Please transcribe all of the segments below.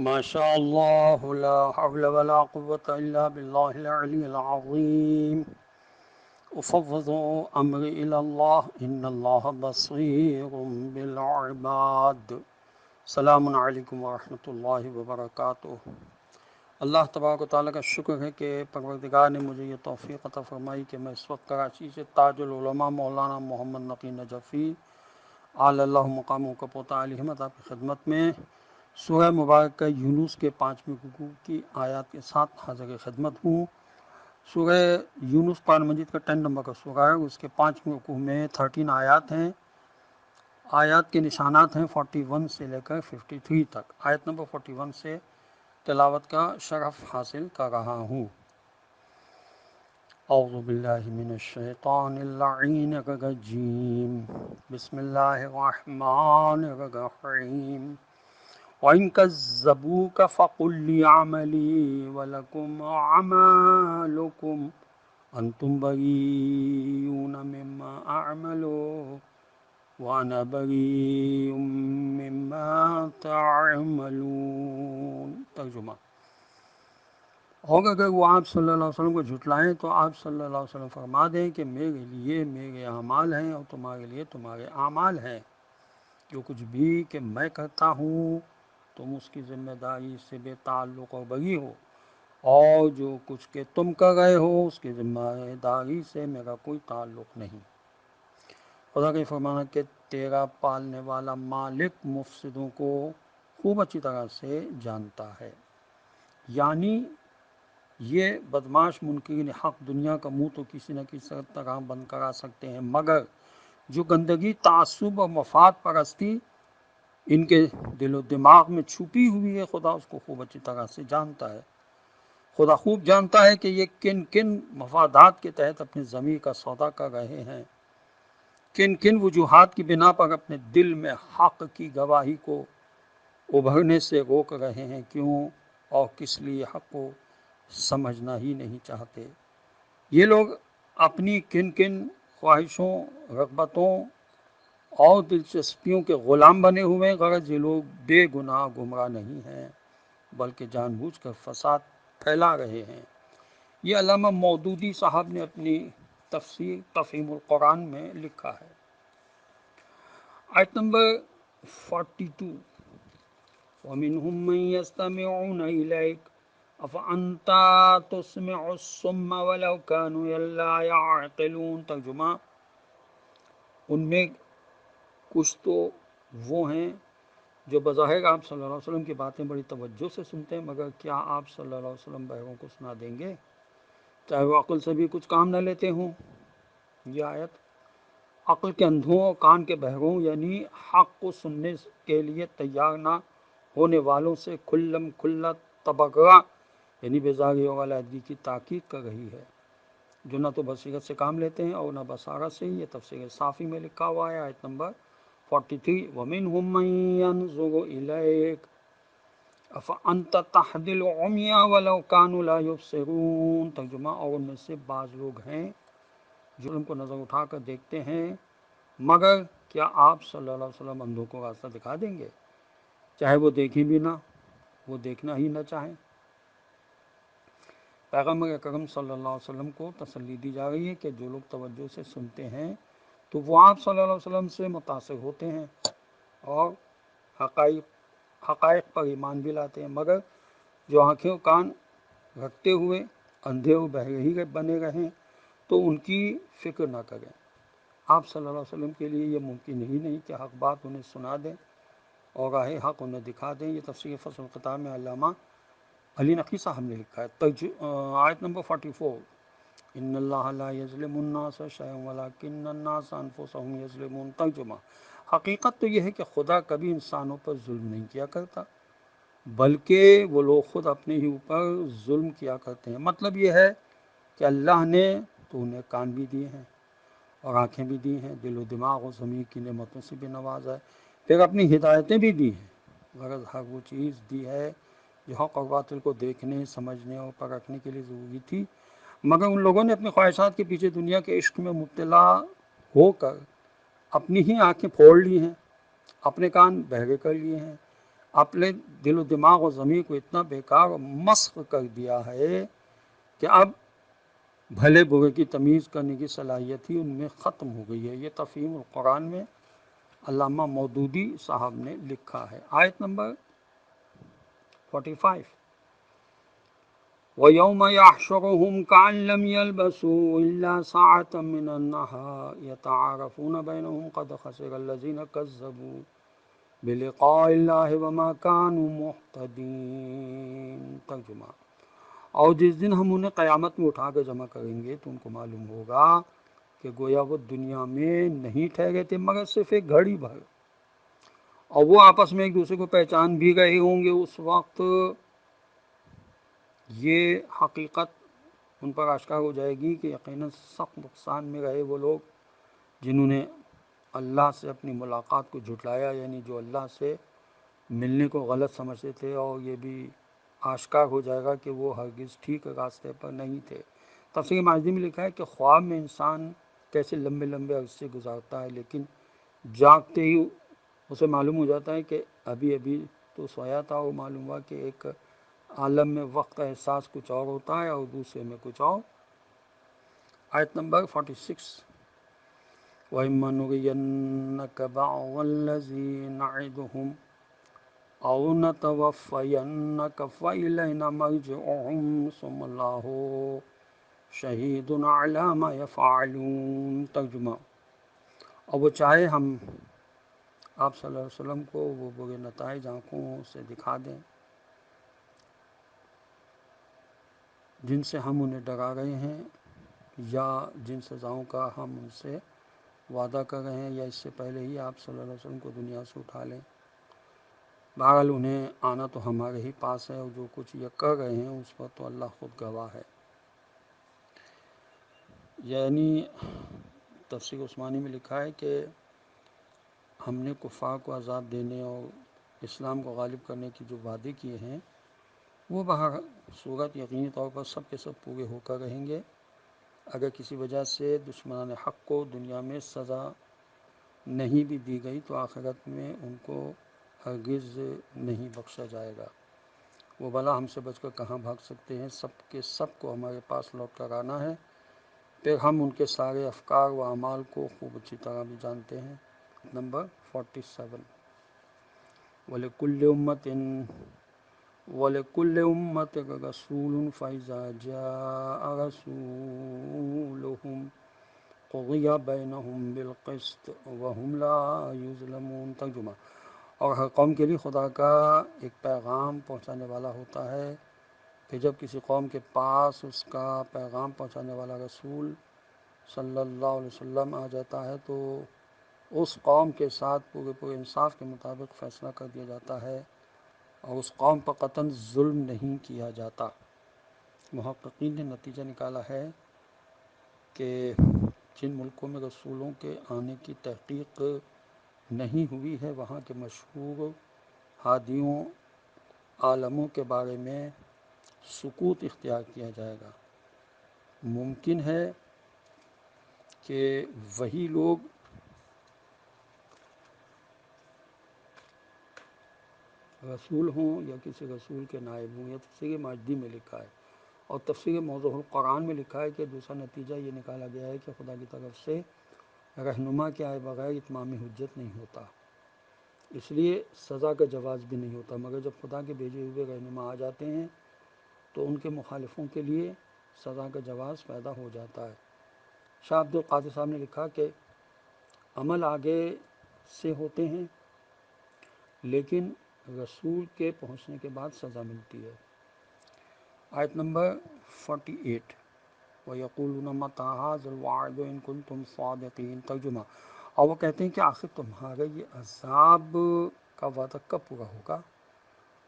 ماشاء اللہ لا حول ولا قوة الا باللہ العلی العظیم افوض امری الی اللہ ان اللہ بصیر بالعباد۔ السلام علیکم ورحمۃ اللہ وبرکاتہ۔ اللہ تبارک و تعالیٰ کا شکر ہے کہ پروردگار نے مجھے یہ توفیق عطا فرمائی کہ میں اس وقت کراچی سے تاج العلماء مولانا محمد نقی نجفی اعلی اللہ مقامہ کا پوتا علیہ رحمت آپ کی خدمت میں سورہ مبارکہ یونس کے 5ویں رکوع کی آیات کے ساتھ حاضر خدمت ہوں۔ سورہ یونس قرآن مجید کا 10 نمبر کا سورہ ہے، اس کے 5ویں رکوع میں 13 آیات ہیں۔ آیات کے نشانات ہیں 41 سے لے کر 53 تک۔ آیت نمبر 41 سے تلاوت کا شرف حاصل کر رہا ہوں۔ اعوذ باللہ من الشیطان اللعین الرجیم، بسم اللہ الرحمن الرحیم۔ وَإِن كَذَّبُوكَ فَقُل لِّي عَمَلِي وَلَكُمْ أَعْمَالُكُمْ أَنتُمْ بَرِيئُونَ مِمَّا أَعْمَلُ وَأَنَا بَرِيءٌ مِّمَّا تَعْمَلُونَ۔ ترجمہ: اور اگر وہ آپ صلی اللہ علیہ وسلم کو جھٹلائیں تو آپ صلی اللہ علیہ وسلم فرما دیں کہ میرے لیے میرے اعمال ہیں اور تمہارے لیے تمہارے اعمال ہیں۔ جو کچھ بھی کہ میں کرتا ہوں تم اس کی ذمہ داری سے بے تعلق اور بری ہو، اور جو کچھ کہ تم کر رہے ہو اس کی ذمہ داری سے میرا کوئی تعلق نہیں۔ خدا کا یہ فرمانا کہ تیرا پالنے والا مالک مفسدوں کو خوب اچھی طرح سے جانتا ہے۔ یعنی یہ بدماش منکرین حق دنیا کا منہ تو کسی نہ کسی طرح بند کرا سکتے ہیں، مگر جو گندگی، تعصب اور مفاد پرستی ان کے دل و دماغ میں چھپی ہوئی ہے، خدا اس کو خوب اچھی طرح سے جانتا ہے۔ خدا خوب جانتا ہے کہ یہ کن کن مفادات کے تحت اپنی ضمیر کا سودا کر رہے ہیں، کن کن وجوہات کی بنا پر اپنے دل میں حق کی گواہی کو ابھرنے سے روک رہے ہیں، کیوں اور کس لیے حق کو سمجھنا ہی نہیں چاہتے۔ یہ لوگ اپنی کن کن خواہشوں، رغبتوں اور دلچسپیوں کے غلام بنے ہوئے ہیں۔ غرض یہ لوگ بے گناہ گمراہ نہیں ہیں بلکہ جان بوجھ کر فساد پھیلا رہے ہیں۔ یہ علامہ مودودی صاحب نے اپنی تفسیر تفہیم القرآن میں لکھا ہے۔ آیت نمبر 42، وَمِنْهُمْ مَنْ يَسْتَمِعُونَ إِلَيْكَ أَفَأَنْتَ تُسْمِعُ الصُّمَّ وَلَوْ كَانُوا لَا يَعْقِلُونَ۔ ترجمہ: ان میں کچھ تو وہ ہیں جو بظاہر آپ صلی اللہ علیہ وسلم کی باتیں بڑی توجہ سے سنتے ہیں، مگر کیا آپ صلی اللہ علیہ وسلم بہروں کو سنا دیں گے، چاہے وہ عقل سے بھی کچھ کام نہ لیتے ہوں؟ یہ آیت عقل کے اندھوں اور کان کے بہروں، یعنی حق کو سننے کے لیے تیار نہ ہونے والوں سے کھلم کھلا تبرہ یعنی بیزاری اور علیحدگی کی تاکید کر رہی ہے، جو نہ تو بصیرت سے کام لیتے ہیں اور نہ بصارت سے۔ یہ تفسیر صافی میں لکھا ہوا ہے، آیت نمبر 43، وَمِنْهُمْ مَنْ يَنظُرُ إِلَيْكَ أَفَأَنْتَ تَهْدِي الْعُمْيَ وَلَوْ كَانُوا لَا يُبْصِرُونَ۔ ترجمہ: اور ان میں سے بعض لوگ ہیں جو ان کو نظر اٹھا کر دیکھتے ہیں، مگر کیا آپ صلی اللہ علیہ وسلم اندھوں کو راستہ دکھا دیں گے، چاہے وہ دیکھیں بھی نہ، وہ دیکھنا ہی نہ چاہیں۔ پیغمبر اکرم صلی اللہ علیہ وسلم کو تسلی دی جا رہی ہے کہ جو لوگ توجہ سے سنتے ہیں تو وہ آپ صلی اللہ علیہ وسلم سے متاثر ہوتے ہیں اور حقائق پر ایمان بھی لاتے ہیں، مگر جو آنکھیں و کان رکھتے ہوئے اندھے و بہرے ہی بنے رہیں تو ان کی فکر نہ کریں۔ آپ صلی اللہ علیہ وسلم کے لیے یہ ممکن ہی نہیں کہ حق بات انہیں سنا دیں اور راہ حق انہیں دکھا دیں۔ یہ تفسیر فصل الخطاب میں علامہ علی نقی صاحب نے لکھا ہے۔ آیت نمبر 44، ان اللہ لا یظلم الناس شیئا ولکن الناس انفسهم یظلمون۔ ترجمہ: حقیقت تو یہ ہے کہ خدا کبھی انسانوں پر ظلم نہیں کیا کرتا، بلکہ وہ لوگ خود اپنے ہی اوپر ظلم کیا کرتے ہیں۔ مطلب یہ ہے کہ اللہ نے تو انہیں کان بھی دیے ہیں اور آنکھیں بھی دی ہیں، دل و دماغ و ضمیر کی نعمتوں سے بھی نوازا ہے، پھر اپنی ہدایتیں بھی دی ہیں۔ غرض ہر وہ چیز دی ہے جو حق اور باطل کو دیکھنے، سمجھنے اور پرکھنے کے لیے ضروری تھی، مگر ان لوگوں نے اپنی خواہشات کے پیچھے دنیا کے عشق میں مبتلا ہو کر اپنی ہی آنکھیں پھوڑ لی ہیں، اپنے کان بہرے کر لیے ہیں، اپنے دل و دماغ و ضمیر کو اتنا بیکار اور مسخ کر دیا ہے کہ اب بھلے برے کی تمیز کرنے کی صلاحیت ہی ان میں ختم ہو گئی ہے۔ یہ تفہیم القرآن میں علامہ مودودی صاحب نے لکھا ہے۔ آیت نمبر 45، وَيَوْمَ يَحْشُرُهُمْ كَأَن لَّمْ يَلْبَثُوا إِلَّا سَاعَةً مِّنَ النَّهَارِ يَتَعَارَفُونَ بَيْنَهُمْ قَدْ خَسِرَ الَّذِينَ كَذَّبُوا بِلِقَاءِ اللَّهِ وَمَا كَانُوا مُهْتَدِينَ۔ ترجمہ، اور جس دن ہم انہیں قیامت میں اٹھا کر جمع کریں گے تو ان کو معلوم ہوگا کہ گویا وہ دنیا میں نہیں ٹھہرے تھے مگر صرف ایک گھڑی بھر، اور وہ آپس میں ایک دوسرے کو پہچان بھی رہے ہوں گے۔ اس وقت یہ حقیقت ان پر آشکار ہو جائے گی کہ یقیناً سخت نقصان میں رہے وہ لوگ جنہوں نے اللہ سے اپنی ملاقات کو جھٹلایا، یعنی جو اللہ سے ملنے کو غلط سمجھتے تھے، اور یہ بھی آشکار ہو جائے گا کہ وہ ہرگز ٹھیک راستے پر نہیں تھے۔ تفسیر ماجدی میں لکھا ہے کہ خواب میں انسان کیسے لمبے لمبے عرصے گزارتا ہے، لیکن جاگتے ہی اسے معلوم ہو جاتا ہے کہ ابھی ابھی تو سویا تھا، اور معلوم ہوا کہ ایک عالم میں وقت کا احساس کچھ اور ہوتا ہے اور دوسرے میں کچھ اور۔ آیت نمبر 46، وَإِمَّا نُرِيَنَّكَ بَعْضَ الَّذِي نَعِدُهُمْ أَوْ نَتَوَفَّيَنَّكَ فَإِلَيْنَا مَرْجِعُهُمْ ثُمَّ اللَّهُ شَهِيدٌ عَلَىٰ مَا يَفْعَلُونَ۔ ترجمہ، اور وہ چاہے ہم آپ صلی اللہ علیہ وسلم کو وہ برے نتائج آنکھوں سے دکھا دیں جن سے ہم انہیں ڈرا رہے ہیں، یا جن سزاؤں کا ہم ان سے وعدہ کر رہے ہیں، یا اس سے پہلے ہی آپ صلی اللہ علیہ وسلم کو دنیا سے اٹھا لیں، بہرحال انہیں آنا تو ہمارے ہی پاس ہے، اور جو کچھ یہ کر رہے ہیں اس پر تو اللہ خود گواہ ہے۔ یعنی تفسیر عثمانی میں لکھا ہے کہ ہم نے کفار کو عذاب دینے اور اسلام کو غالب کرنے کی جو وعدے کیے ہیں وہ بہر صورت یقینی طور پر سب کے سب پورے ہو کر رہیں گے۔ اگر کسی وجہ سے دشمنان حق کو دنیا میں سزا نہیں بھی دی گئی تو آخرت میں ان کو ہرگز نہیں بخشا جائے گا۔ وہ بلا ہم سے بچ کر کہاں بھاگ سکتے ہیں، سب کے سب کو ہمارے پاس لوٹ کر آنا ہے، پھر ہم ان کے سارے افکار و اعمال کو خوب اچھی طرح بھی جانتے ہیں۔ نمبر 47، وَلِكُلِّ أُمَّةٍ رَسُولٌ فَإِذَا جَاءَ رَسُولُهُمْ قُضِيَ بَيْنَهُم بِالْقِسْطِ وَهُمْ لَا يُظْلَمُونَ۔ ترجمہ، اور ہر قوم کے لیے خدا کا ایک پیغام پہنچانے والا ہوتا ہے، پھر جب کسی قوم کے پاس اس کا پیغام پہنچانے والا رسول صلی اللہ علیہ وسلم آ جاتا ہے تو اس قوم کے ساتھ پورے انصاف کے مطابق فیصلہ کر دیا جاتا ہے، اور اس قوم پر قطعاً ظلم نہیں کیا جاتا۔ محققین نے نتیجہ نکالا ہے کہ جن ملکوں میں رسولوں کے آنے کی تحقیق نہیں ہوئی ہے وہاں کے مشہور ہادیوں عالموں کے بارے میں سکوت اختیار کیا جائے گا۔ ممکن ہے کہ وہی لوگ رسول ہوں یا کسی رسول کے نائب ہوں، یا تفسیر ماجدی میں لکھا ہے، اور تفسیر موضوع القرآن میں لکھا ہے کہ دوسرا نتیجہ یہ نکالا گیا ہے کہ خدا کی طرف سے رہنما کے آئے بغیر اتمام حجت نہیں ہوتا، اس لیے سزا کا جواز بھی نہیں ہوتا، مگر جب خدا کے بھیجے ہوئے رہنما آ جاتے ہیں تو ان کے مخالفوں کے لیے سزا کا جواز پیدا ہو جاتا ہے۔ شاہ عبد القادر صاحب نے لکھا کہ عمل آگے سے ہوتے ہیں لیکن رسول کے پہنچنے کے بعد سزا ملتی ہے۔ آیت نمبر 48، وَيَقُولُونَ مَتَىٰ هَٰذَا الْوَعْدُ إِن كُنتُمْ صَادِقِينَ۔ ترجمہ، اور وہ کہتے ہیں کہ آخر تمہارا یہ عذاب کا وعدہ کب پورا ہوگا،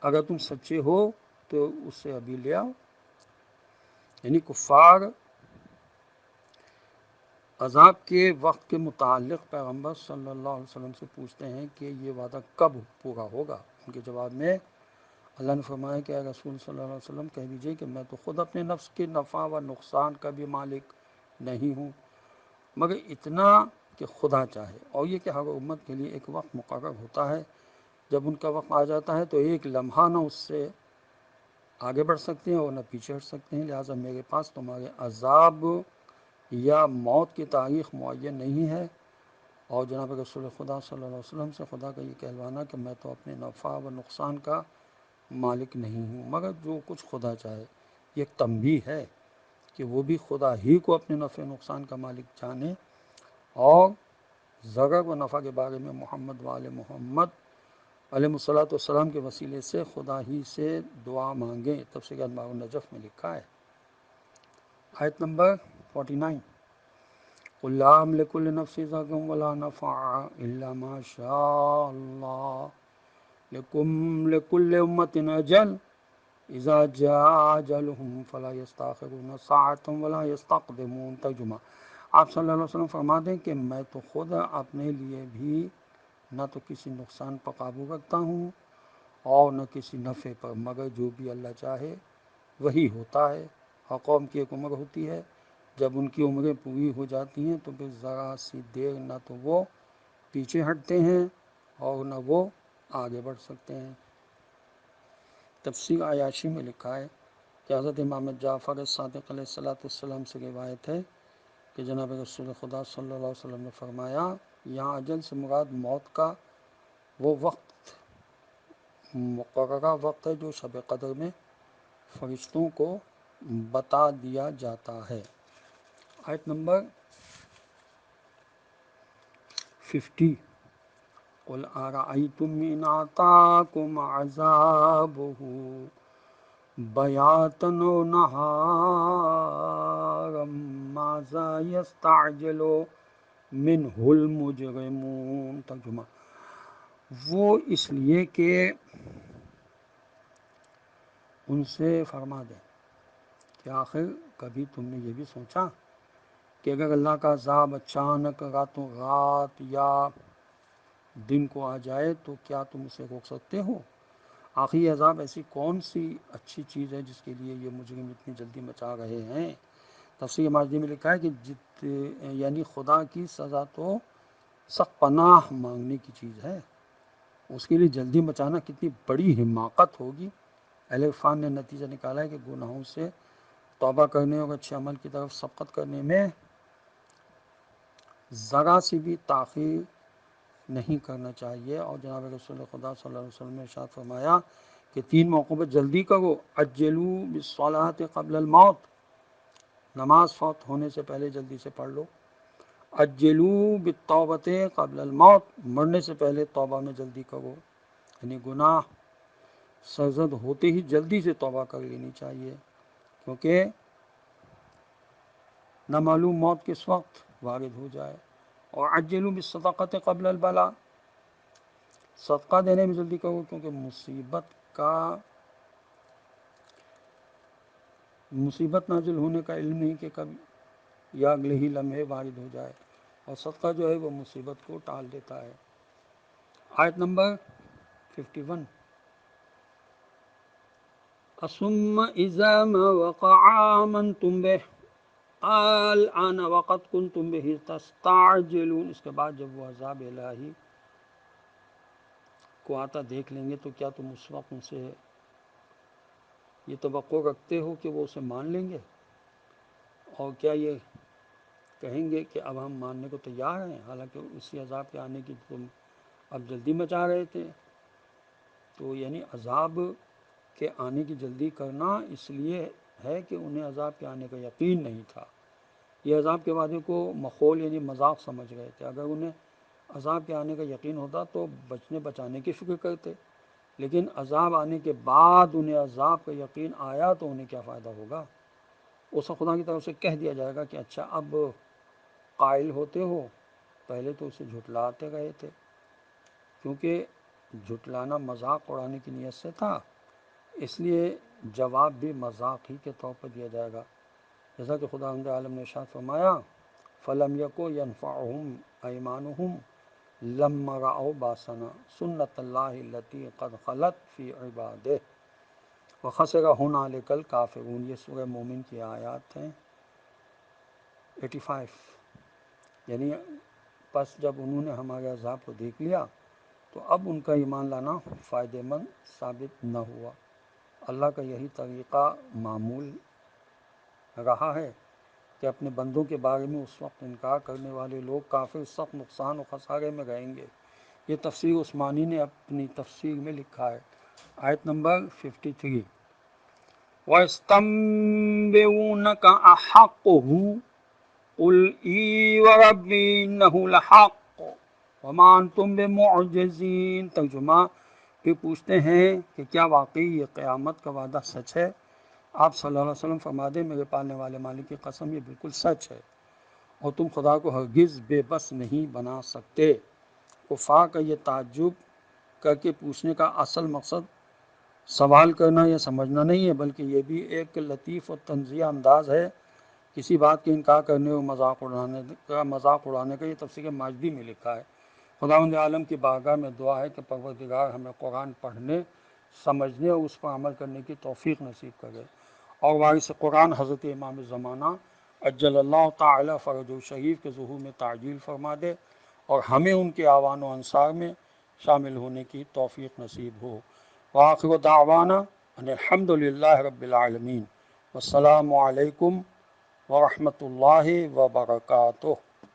اگر تم سچے ہو تو اسے ابھی لے آؤ۔ یعنی کفار عذاب کے وقت کے متعلق پیغمبر صلی اللہ علیہ وسلم سے پوچھتے ہیں کہ یہ وعدہ کب پورا ہوگا۔ ان کے جواب میں اللہ نے فرمایا کہ اے رسول صلی اللہ علیہ وسلم کہہ دیجئے کہ میں تو خود اپنے نفس کے نفع و نقصان کا بھی مالک نہیں ہوں، مگر اتنا کہ خدا چاہے، اور یہ کہ ہر امت کے لیے ایک وقت مقرر ہوتا ہے جب ان کا وقت آ جاتا ہے تو ایک لمحہ نہ اس سے آگے بڑھ سکتے ہیں اور نہ پیچھے ہٹ سکتے ہیں، لہٰذا میرے پاس تمہارے عذاب یا موت کی تاریخ معین نہیں ہے۔ اور جناب رسول خدا صلی اللہ علیہ وسلم سے خدا کا یہ کہلوانا کہ میں تو اپنے نفع و نقصان کا مالک نہیں ہوں مگر جو کچھ خدا چاہے، یہ ایک تنبیہ ہے کہ وہ بھی خدا ہی کو اپنے نفع و نقصان کا مالک جانے، اور ضرر و نفع کے بارے میں محمد وآل محمد علیہ الصلوۃ والسلام کے وسیلے سے خدا ہی سے دعا مانگیں۔ تفسیر انوار النجف میں لکھا ہے، آیت نمبر 49، قل لا املک لنفسی ضرا ولا نفعا الا ما شاء اللہ لکل امۃ اجل اذا جاء اجلهم فلا یستاخرون ساعة ولا یستقدمون۔ ترجمہ، آپ صلی اللہ علیہ وسلم فرما دیں کہ میں تو خود اپنے لیے بھی نہ تو کسی نقصان پر قابو رکھتا ہوں اور نہ کسی نفع پر، مگر جو بھی اللہ چاہے وہی ہوتا ہے۔ اور قوم کی ایک عمر ہوتی ہے، جب ان کی عمریں پوری ہو جاتی ہیں تو پھر ذرا سی دیر نہ تو وہ پیچھے ہٹتے ہیں اور نہ وہ آگے بڑھ سکتے ہیں۔ تفسیر عیاشی میں لکھا ہے کہ حضرت امام جعفر صادق علیہ السلام سے روایت ہے کہ جناب رسول خدا صلی اللہ علیہ وسلم نے فرمایا، یہاں اجل سے مراد موت کا وہ وقت، مقررہ وقت ہے جو شب قدر میں فرشتوں کو بتا دیا جاتا ہے۔ آیت نمبر 50، قل ارأیتم ان اتاکم عذابہ بیاتا ونہارا ماذا یستعجل منہ المجرمون۔ ترجمہ، وہ اس لیے کہ ان سے فرما دیں کہ آخر کبھی تم نے یہ بھی سوچا کہ اگر اللہ کا عذاب اچانک راتوں رات یا دن کو آ جائے تو کیا تم اسے روک سکتے ہو؟ آخر یہ عذاب ایسی کون سی اچھی چیز ہے جس کے لیے یہ مجرم اتنی جلدی مچا رہے ہیں؟ تفسیر ماجدی میں لکھا ہے کہ یعنی خدا کی سزا تو سخت پناہ مانگنے کی چیز ہے، اس کے لیے جلدی مچانا کتنی بڑی حماقت ہوگی۔ اہل عرفان نے نتیجہ نکالا ہے کہ گناہوں سے توبہ کرنے اور اچھے عمل کی طرف سبقت کرنے میں ذرا سی بھی تاخیر نہیں کرنا چاہیے۔ اور جناب رسول خدا صلی اللہ علیہ وسلم نے ارشاد فرمایا کہ 3 موقعوں پہ جلدی کرو، عجلوا بالصلاۃ قبل الموت، نماز فوت ہونے سے پہلے جلدی سے پڑھ لو، عجلوا بالتوبۃ قبل الموت، مرنے سے پہلے توبہ میں جلدی کرو، یعنی گناہ سرزد ہوتے ہی جلدی سے توبہ کر لینی چاہیے، کیونکہ نہ معلوم موت کس وقت وارد ہو جائے۔ اور عجلوا بالصدقۃ قبل البلاء، صدقہ دینے میں جلدی کرو کیونکہ مصیبت نازل ہونے کا علم نہیں کہ کب یا اگلے ہی لمحے وارد ہو جائے، اور صدقہ جو ہے وہ مصیبت کو ٹال دیتا ہے۔ آیت نمبر 51، ثم اذا ما وقع آمنتم به الآن وقد کنتم به تستعجلون، اس کے بعد جب وہ عذاب الہی کو آتا دیکھ لیں گے تو کیا تم اس وقت ان سے یہ توقع رکھتے ہو کہ وہ اسے مان لیں گے؟ اور کیا یہ کہیں گے کہ اب ہم ماننے کو تیار ہیں، حالانکہ اسی عذاب کے آنے کی تم اب جلدی مچا رہے تھے؟ تو یعنی عذاب کے آنے کی جلدی کرنا اس لیے ہے کہ انہیں عذاب کے آنے کا یقین نہیں تھا، یہ عذاب کے وعدے کو مخول یعنی مذاق سمجھ رہے تھے۔ اگر انہیں عذاب کے آنے کا یقین ہوتا تو بچنے بچانے کی فکر کرتے، لیکن عذاب آنے کے بعد انہیں عذاب کا یقین آیا تو انہیں کیا فائدہ ہوگا؟ اس خدا کی طرف سے کہہ دیا جائے گا کہ اچھا اب قائل ہوتے ہو، پہلے تو اسے جھٹلاتے رہے تھے، کیونکہ جھٹلانا مذاق اڑانے کی نیت سے تھا، اس لیے جواب بھی مذاق ہی کے طور پر دیا جائے گا، جیسا کہ خدا عالم نے ارشاد فرمایا فَلَمْ يَكُ يَنْفَعُهُمْ أَيْمَانُهُمْ لَمَّا رَأَوْا بَأْسَنَا سُنَّتَ اللَّهِ الَّتِي قَدْ خَلَتْ فِي عِبَادِهِ وَخَسِرَ هُنَالِكَ الْكَافِرُونَ۔ یہ سورہ مومن کی آیات ہیں 85، یعنی پس جب انہوں نے ہمارے عذاب کو دیکھ لیا تو اب ان کا ایمان لانا فائدہ مند ثابت نہ ہوا۔ اللہ کا یہی طریقہ معمول رہا ہے کہ اپنے بندوں کے بارے میں اس وقت انکار کرنے والے لوگ کافر سخت نقصان و خسارے میں رہیں گے۔ یہ تفسیر عثمانی نے اپنی تفسیر میں لکھا ہے، آیت نمبر 53۔ وَيَسْتَنبِئُونَكَ أَحَقٌّ هُوَ قُلْ إِی وَرَبِّی إِنَّهُ لَحَقٌّ وَمَا أَنْتُم بِمُعْجِزِینَ۔ ترجمہ، پھر پوچھتے ہیں کہ کیا واقعی یہ قیامت کا وعدہ سچ ہے؟ آپ صلی اللہ علیہ وسلم فرما دیں میرے پالنے والے مالک کی قسم یہ بالکل سچ ہے، اور تم خدا کو ہرگز بے بس نہیں بنا سکتے۔ کفار کا یہ تعجب کر کے پوچھنے کا اصل مقصد سوال کرنا یا سمجھنا نہیں ہے، بلکہ یہ بھی ایک لطیف اور طنزیہ انداز ہے کسی بات کے انکار کرنے اور مذاق اڑانے کا۔ یہ تفسیر ماجدی میں لکھا ہے۔ خداوند عالم کی بارگاہ میں دعا ہے کہ پروردگار ہمیں قرآن پڑھنے، سمجھنے اور اس پر عمل کرنے کی توفیق نصیب کرے، اور وارث قرآن حضرت امام زمانہ عجل اللہ تعالی فرج الشریف کے ظہور میں تعجیل فرما دے، اور ہمیں ان کے اعوان و انصار میں شامل ہونے کی توفیق نصیب ہو۔ وآخر دعوانا ان الحمد للہ رب العالمین، والسلام علیکم ورحمۃ اللہ وبرکاتہ۔